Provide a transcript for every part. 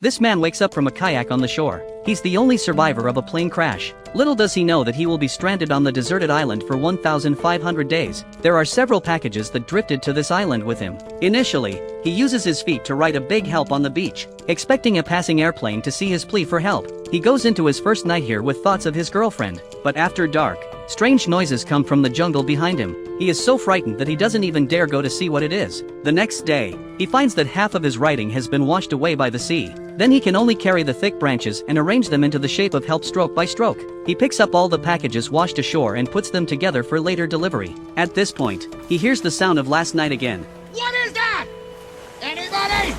This man wakes up from a kayak on the shore. He's the only survivor of a plane crash. Little does he know that he will be stranded on the deserted island for 1,500 days. There are several packages that drifted to this island with him. Initially, he uses his feet to write a big help on the beach, expecting a passing airplane to see his plea for help. He goes into his first night here with thoughts of his girlfriend, but after dark, strange noises come from the jungle behind him. He is so frightened that he doesn't even dare go to see what it is. The next day, he finds that half of his writing has been washed away by the sea. Then he can only carry the thick branches and arrange them into the shape of help stroke by stroke. He picks up all the packages washed ashore and puts them together for later delivery. At this point, he hears the sound of last night again. What is that? Anybody?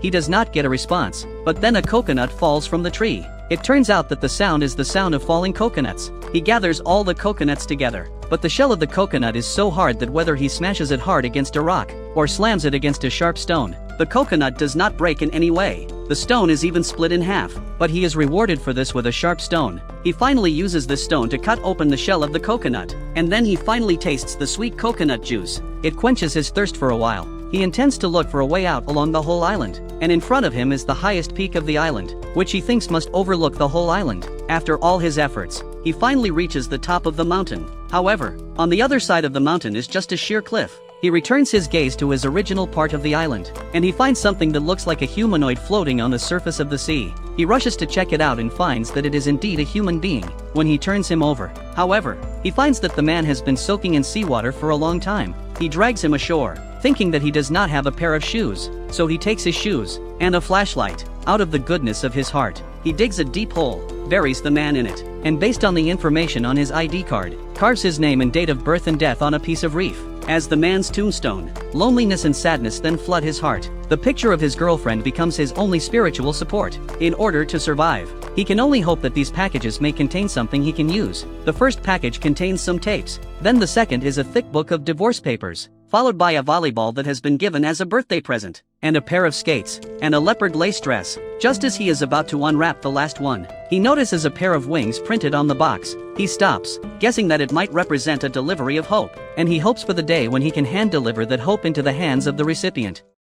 He does not get a response, but then a coconut falls from the tree. It turns out that the sound is the sound of falling coconuts. He gathers all the coconuts together, but the shell of the coconut is so hard that whether he smashes it hard against a rock, or slams it against a sharp stone, the coconut does not break in any way. The stone is even split in half, but he is rewarded for this with a sharp stone. He finally uses this stone to cut open the shell of the coconut, and then he finally tastes the sweet coconut juice. It quenches his thirst for a while. He intends to look for a way out along the whole island, and in front of him is the highest peak of the island, which he thinks must overlook the whole island. After all his efforts, he finally reaches the top of the mountain. However, on the other side of the mountain is just a sheer cliff. He returns his gaze to his original part of the island, and he finds something that looks like a humanoid floating on the surface of the sea. He rushes to check it out and finds that it is indeed a human being. When he turns him over, however, he finds that the man has been soaking in seawater for a long time. He drags him ashore, thinking that he does not have a pair of shoes, so he takes his shoes and a flashlight. Out of the goodness of his heart, he digs a deep hole, buries the man in it, and based on the information on his ID card, carves his name and date of birth and death on a piece of reef. As the man's tombstone, loneliness and sadness then flood his heart. The picture of his girlfriend becomes his only spiritual support. In order to survive, he can only hope that these packages may contain something he can use. The first package contains some tapes, then the second is a thick book of divorce papers, followed by a volleyball that has been given as a birthday present, and a pair of skates, and a leopard lace dress. Just as he is about to unwrap the last one, he notices a pair of wings printed on the box. He stops, guessing that it might represent a delivery of hope, and he hopes for the day when he can hand deliver that hope into the hands of the recipient.